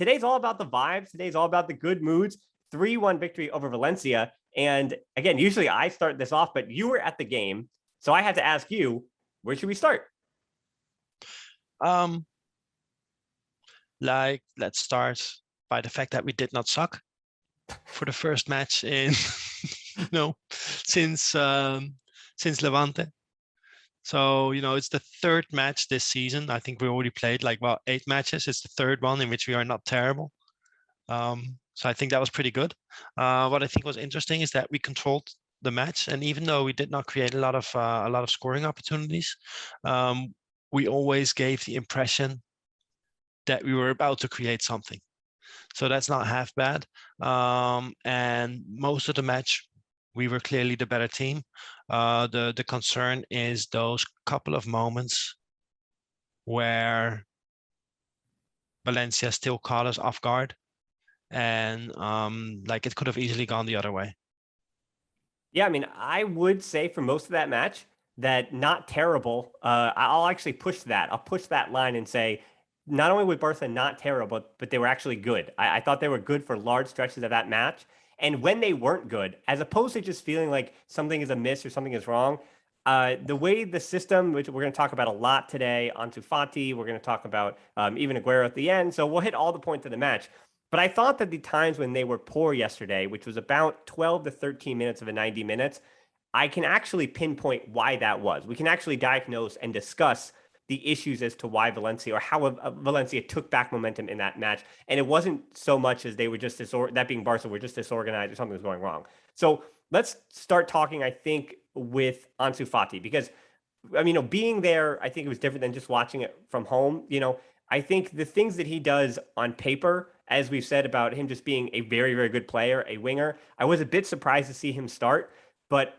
today's all about the vibes. Today's all about the good moods. 3-1 victory over Valencia. And again, usually I start this off, but you were at the game. So I had to ask you, where should we start? Let's start by the fact that we did not suck for the first match in since Levante. So it's the third match this season. I think we already played 8 matches. It's the third one in which we are not terrible. So I think that was pretty good. What I think was interesting is that we controlled the match, and even though we did not create a lot of scoring opportunities, we always gave the impression that we were about to create something. So that's not half bad. And most of the match, we were clearly the better team. The concern is those couple of moments where Valencia still caught us off guard, and it could have easily gone the other way. Yeah, I mean, I would say for most of that match that not terrible. I'll actually push that. I'll push that line and say not only was Barca not terrible, but they were actually good. I thought they were good for large stretches of that match. And when they weren't good, as opposed to just feeling like something is amiss or something is wrong, the way the system, which we're going to talk about a lot today, Ansu Fati, we're going to talk about even Aguero at the end. So we'll hit all the points of the match. But I thought that the times when they were poor yesterday, which was about 12 to 13 minutes of a 90 minutes, I can actually pinpoint why that was. We can actually diagnose and discuss the issues as to why Valencia or how Valencia took back momentum in that match. And it wasn't so much as they were just that being Barca were just disorganized or something was going wrong. So let's start talking, I think, with Ansu Fati, because I mean, being there, I think it was different than just watching it from home. I think the things that he does on paper, as we've said about him just being a very, very good player, a winger, I was a bit surprised to see him start. But,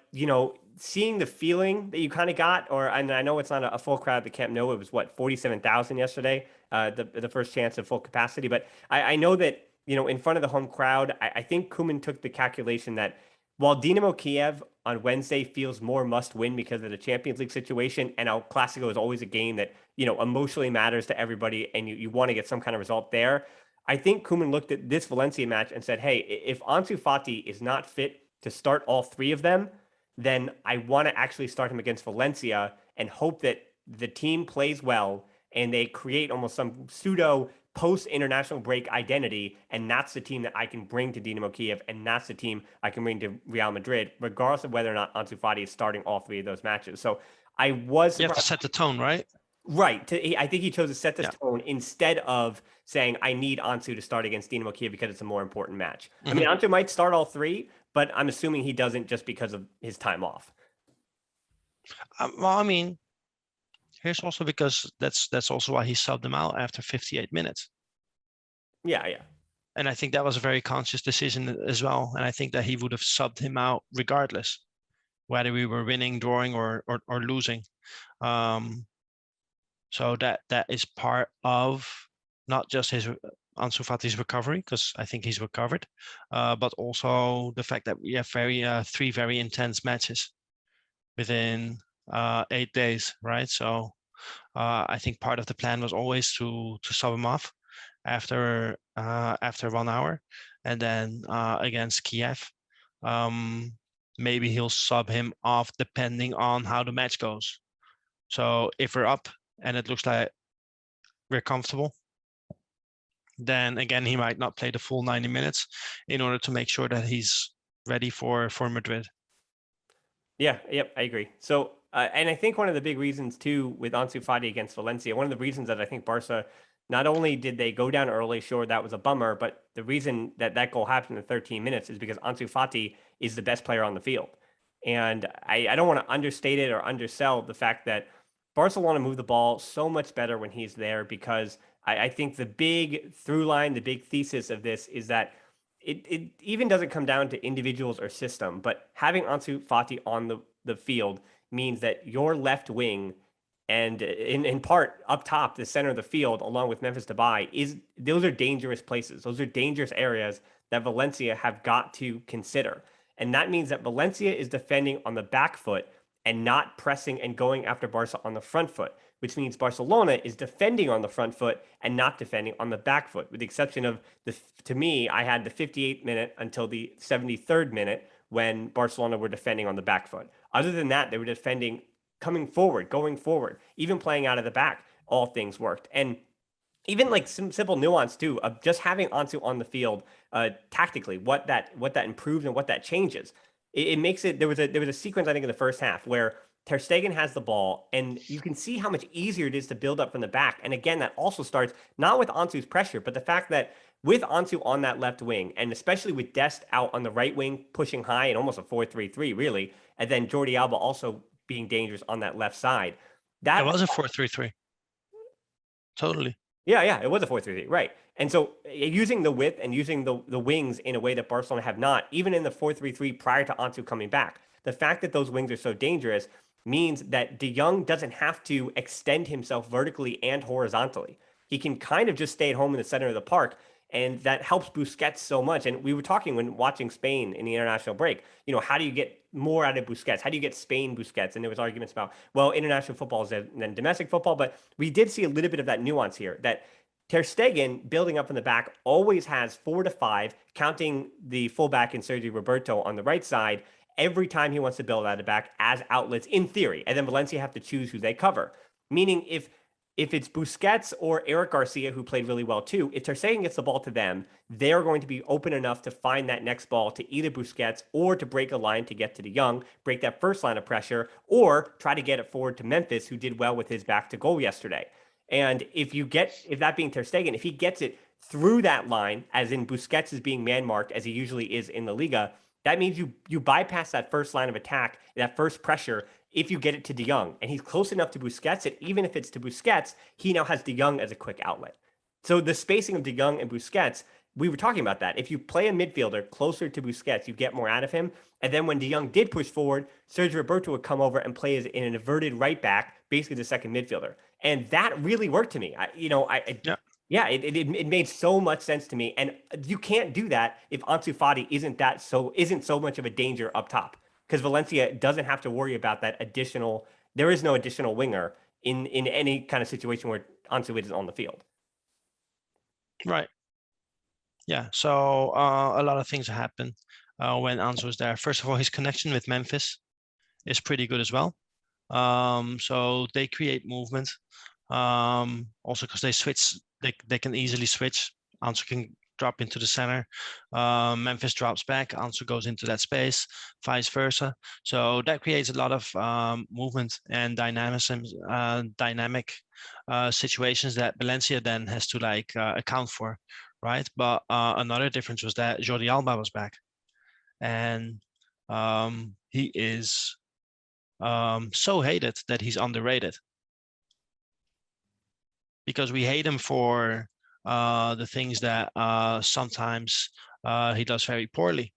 seeing the feeling that you kind of got, and I know it's not a full crowd at the Camp Nou. It was, 47,000 yesterday, the first chance of full capacity. But I know that, in front of the home crowd, I think Koeman took the calculation that while Dinamo Kiev on Wednesday feels more must-win because of the Champions League situation, and El Clasico is always a game that, emotionally matters to everybody, and you want to get some kind of result there, I think Koeman looked at this Valencia match and said, hey, if Ansu Fati is not fit to start all 3 of them, then I want to actually start him against Valencia and hope that the team plays well and they create almost some pseudo post-international break identity, and that's the team that I can bring to Dinamo Kiev, and that's the team I can bring to Real Madrid, regardless of whether or not Ansu Fati is starting all 3 of those matches. So I was surprised. You have to set the tone, right? Right. I think he chose to set this tone instead of saying, I need Ansu to start against Dinamo Kiev because it's a more important match. I mean, Ansu might start all 3, but I'm assuming he doesn't just because of his time off. Well, I mean, here's also because that's also why he subbed him out after 58 minutes. Yeah. And I think that was a very conscious decision as well. And I think that he would have subbed him out regardless, whether we were winning, drawing, or losing. So that is part of not just his Ansu Fati's recovery, because I think he's recovered, but also the fact that we have 3 very intense matches within 8 days, right? So I think part of the plan was always to sub him off after 1 hour, and then against Kiev, maybe he'll sub him off depending on how the match goes. So if we're up and it looks like we're comfortable, then again he might not play the full 90 minutes in order to make sure that he's ready for Madrid. Yeah, yep, I agree. So, and I think one of the big reasons too with Ansu Fati against Valencia, one of the reasons that I think Barca, not only did they go down early, sure, that was a bummer, but the reason that goal happened in 13 minutes is because Ansu Fati is the best player on the field. And I don't want to understate it or undersell the fact that Barcelona move the ball so much better when he's there, because I think the big through line, the big thesis of this is that it even doesn't come down to individuals or system, but having Ansu Fati on the field means that your left wing and in part up top, the center of the field, along with Memphis Depay, those are dangerous places. Those are dangerous areas that Valencia have got to consider. And that means that Valencia is defending on the back foot and not pressing and going after Barca on the front foot. which means Barcelona is defending on the front foot and not defending on the back foot, with the exception of to me, I had the 58th minute until the 73rd minute when Barcelona were defending on the back foot. Other than that, they were defending coming forward, going forward, even playing out of the back. All things worked. And even like some simple nuance too of just having Ansu on the field tactically, what that improves and what that changes. It makes it. There was a sequence I think in the first half where Ter Stegen has the ball, and you can see how much easier it is to build up from the back. And again, that also starts not with Ansu's pressure, but the fact that with Ansu on that left wing, and especially with Dest out on the right wing, pushing high and almost a 4-3-3 really, and then Jordi Alba also being dangerous on that left side. It was a 4-3-3. Totally. Yeah, it was a 4-3-3, right. And so using the width and using the wings in a way that Barcelona have not, even in the 4-3-3 prior to Ansu coming back, the fact that those wings are so dangerous means that De Jong doesn't have to extend himself vertically and horizontally. He can kind of just stay at home in the center of the park, and that helps Busquets so much. And we were talking when watching Spain in the international break, how do you get more out of Busquets? How do you get Spain Busquets? And there was arguments about, well, international football is than domestic football, but we did see a little bit of that nuance here that Ter Stegen, building up in the back, always has 4 to 5, counting the fullback in Sergio Roberto on the right side, every time he wants to build out of back as outlets in theory. And then Valencia have to choose who they cover. Meaning if it's Busquets or Eric Garcia, who played really well too, if Ter Stegen gets the ball to them, they're going to be open enough to find that next ball to either Busquets or to break a line to get to De Jong, break that first line of pressure, or try to get it forward to Memphis, who did well with his back to goal yesterday. And if that being Ter Stegen, if he gets it through that line, as in Busquets is being man marked as he usually is in the Liga, that means you bypass that first line of attack, that first pressure, if you get it to De Jong. And he's close enough to Busquets that even if it's to Busquets, he now has De Jong as a quick outlet. So the spacing of De Jong and Busquets, we were talking about that. If you play a midfielder closer to Busquets, you get more out of him. And then when De Jong did push forward, Sergio Roberto would come over and play as in an inverted right back, basically the second midfielder. And that really worked to me. It made so much sense to me. And you can't do that if Ansu Fati isn't so much of a danger up top, because Valencia doesn't have to worry about that additional. There is no additional winger in any kind of situation where Ansu is on the field. Right. Yeah. So a lot of things happen when Ansu is there. First of all, his connection with Memphis is pretty good as well. So they create movement. Also because they switch, they can easily switch. Ansu can drop into the center. Memphis drops back. Ansu goes into that space, vice versa. So that creates a lot of movement and dynamism, dynamic situations that Valencia then has to account for, right? But another difference was that Jordi Alba was back, and he is so hated that he's underrated, because we hate him for the things that sometimes he does very poorly,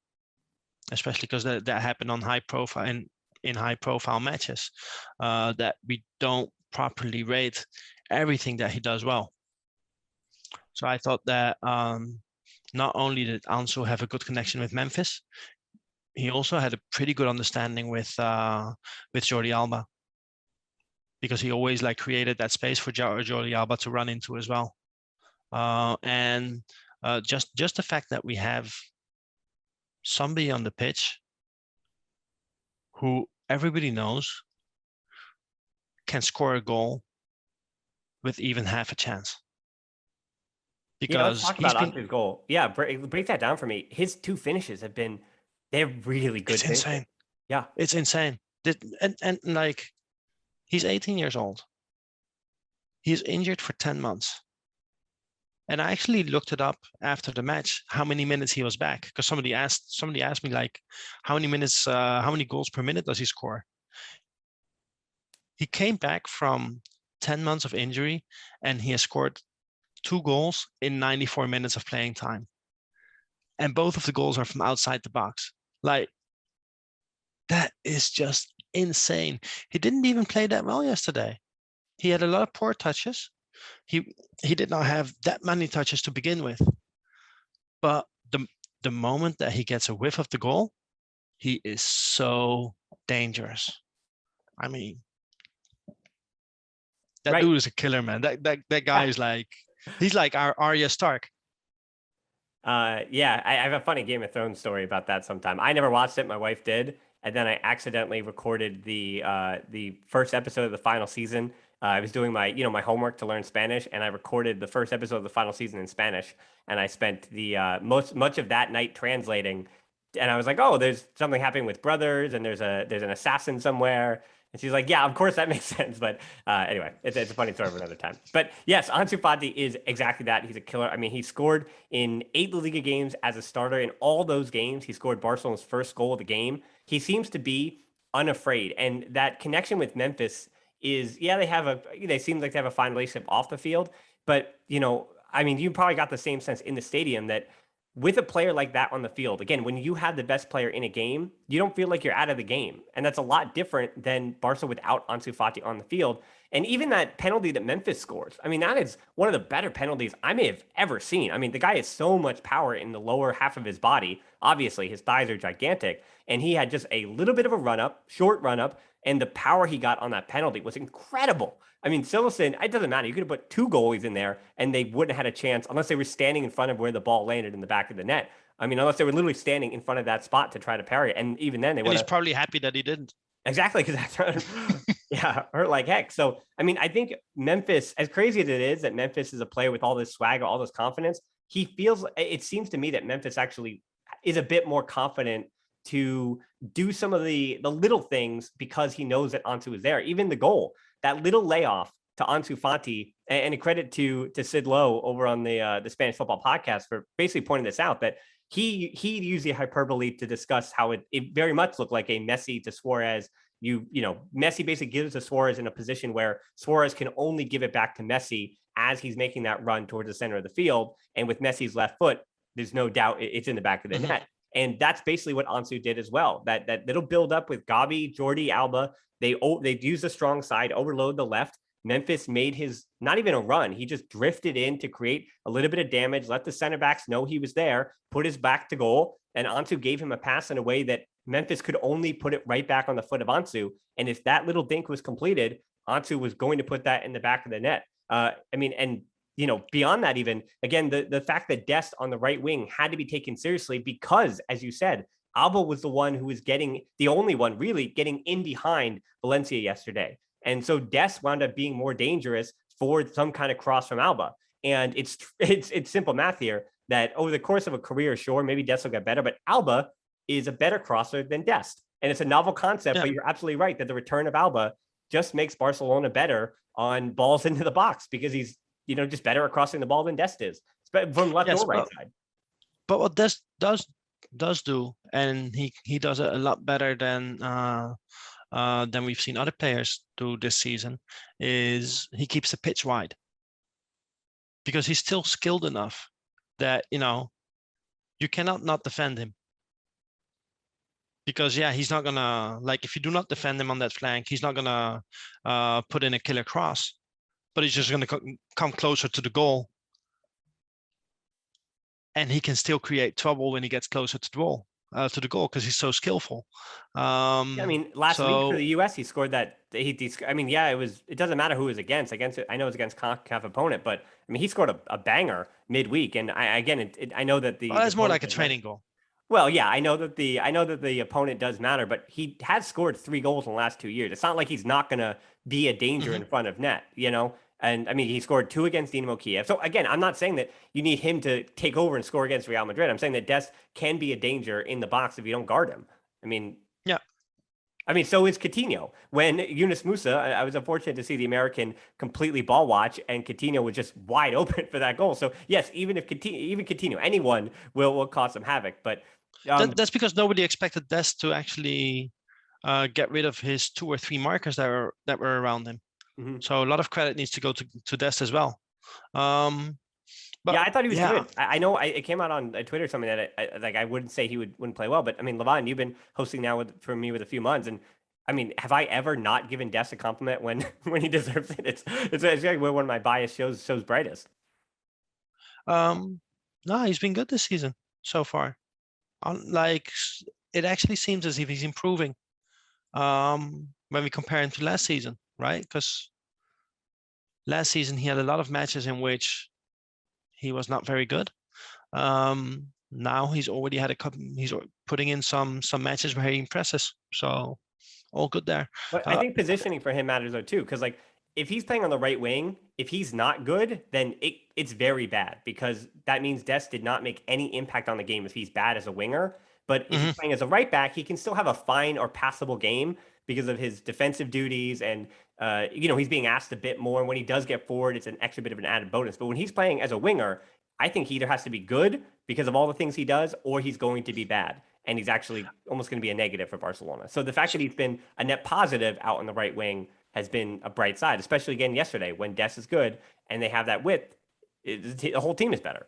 especially because that happened on high profile in high profile matches, that we don't properly rate everything that he does well. So I thought that not only did Ansu have a good connection with Memphis, he also had a pretty good understanding with Jordi Alba, because he always created that space for Jordi Alba to run into as well. And just the fact that we have somebody on the pitch who everybody knows can score a goal with even half a chance. Because let's talk about Ansu's goal. Yeah, break that down for me. His 2 finishes they're really good. It's insane. Yeah, it's insane. And he's 18 years old. He's injured for 10 months. And I actually looked it up after the match, how many minutes he was back, because somebody asked me how many minutes, how many goals per minute does he score? He came back from 10 months of injury, and he has scored 2 goals in 94 minutes of playing time. And both of the goals are from outside the box. That is just insane. He didn't even play that well yesterday. He had a lot of poor touches. He did not have that many touches to begin with. But the moment that he gets a whiff of the goal, he is so dangerous. I mean, That Right. dude is a killer, man. That guy Yeah. is like, he's like our Arya Stark. Yeah, I have a funny Game of Thrones story about that sometime. I never watched it, my wife did, and then I accidentally recorded the first episode of the final season. I was doing my, my homework to learn Spanish, and I recorded the first episode of the final season in Spanish, and I spent the much of that night translating. And I was like, "Oh, there's something happening with brothers, and there's an assassin somewhere." And she's like, "Yeah, of course that makes sense." But anyway, it's a funny story for another time. But yes, Ansu Fati is exactly that. He's a killer. I mean, he scored in 8 La Liga games as a starter. In all those games, he scored Barcelona's first goal of the game. He seems to be unafraid, and that connection with Memphis is, yeah, they seem like they have a fine relationship off the field, but I mean, you probably got the same sense in the stadium that with a player like that on the field, again, when you have the best player in a game, you don't feel like you're out of the game. And that's a lot different than Barca without Ansu Fati on the field. And even that penalty that Memphis scores, I mean, that is one of the better penalties I may have ever seen. I mean, the guy has so much power in the lower half of his body. Obviously, his thighs are gigantic. And he had just a little bit of a run up, short run up, and the power he got on that penalty was incredible. I mean, Silverson, it doesn't matter. You could have put 2 goalies in there and they wouldn't have had a chance unless they were standing in front of where the ball landed in the back of the net. I mean, unless they were literally standing in front of that spot to try to parry it. And even then, they And would he's have. probably happy that he didn't. Exactly, because that's yeah, hurt like heck. So, I mean, I think Memphis, as crazy as it is that Memphis is a player with all this swagger, all this confidence, he feels, it seems to me that Memphis actually is a bit more confident to do some of the little things because he knows that Ansu is there. Even the goal, that little layoff to Ansu Fati, and a credit to Sid Lowe over on the Spanish Football Podcast for basically pointing this out, that he used the hyperbole to discuss how it very much looked like a Messi to Suarez. Messi basically gives to Suarez in a position where Suarez can only give it back to Messi as he's making that run towards the center of the field. And with Messi's left foot, there's no doubt it's in the back of the net. And that's basically what Ansu did as well. That little build up with Gavi, Jordi, Alba. They use the strong side, overload the left. Memphis made his not even a run. He just drifted in to create a little bit of damage, let the center backs know he was there, put his back to goal, and Ansu gave him a pass in a way that Memphis could only put it right back on the foot of Ansu. And if that little dink was completed, Ansu was going to put that in the back of the net. I mean, and beyond that, even again, the fact that Dest on the right wing had to be taken seriously because, as you said, Alba was the one who was the only one really getting in behind Valencia yesterday. And so Dest wound up being more dangerous for some kind of cross from Alba. And it's simple math here that over the course of a career, sure, maybe Dest will get better, but Alba is a better crosser than Dest. And it's a novel concept, but you're absolutely right that the return of Alba just makes Barcelona better on balls into the box because he's, just better at crossing the ball than Dest is, from left or right side. But what Dest does do, and he does it a lot better than we've seen other players do this season, is he keeps the pitch wide because he's still skilled enough that you cannot not defend him. Because he's not gonna, like, if you do not defend him on that flank, he's not gonna put in a killer cross, but he's just gonna come closer to the goal, and he can still create trouble when he gets closer to the goal. Because he's so skillful. I mean, last week for the U.S., he scored that. It doesn't matter who it was against. I know it was against CONCACAF opponent, but I mean, he scored a banger midweek. And I know that that's more like a training goal. Well, yeah, I know that the opponent does matter, but he has scored 3 goals in the last 2 years. It's not like he's not gonna be a danger in front of net, And I mean, he scored 2 against Dinamo Kiev. So again, I'm not saying that you need him to take over and score against Real Madrid. I'm saying that Dest can be a danger in the box if you don't guard him. I mean, so is Coutinho. When Yunus Musa, I was unfortunate to see the American completely ball watch, and Coutinho was just wide open for that goal. So yes, even Coutinho, anyone will cause some havoc. But that's because nobody expected Dest to actually get rid of his 2 or 3 markers that were around him. Mm-hmm. So a lot of credit needs to go to Dest as well. But I thought he was good. I know it came out on Twitter or something that I wouldn't say he wouldn't play well, but I mean, Levon, you've been hosting now for me with a few months, and I mean, have I ever not given Dest a compliment when he deserves it? It's actually where one of my bias shows brightest. No, he's been good this season so far. Like, it actually seems as if he's improving when we compare him to last season, right? Because Last season, he had a lot of matches in which he was not very good. Now he's already had a couple. He's putting in some matches where he impresses. So all good there. But I think positioning for him matters though too, because like if he's playing on the right wing, if he's not good, then it's very bad because that means Dest did not make any impact on the game if he's bad as a winger. But if he's Mhm. playing as a right back, he can still have a fine or passable game because of his defensive duties and he's being asked a bit more. And when he does get forward, it's an extra bit of an added bonus. But when he's playing as a winger, I think he either has to be good because of all the things he does, or he's going to be bad. And he's actually almost going to be a negative for Barcelona. So the fact So, that he's been a net positive out on the right wing has been a bright side, especially again yesterday when Dest is good and they have that width. The whole team is better.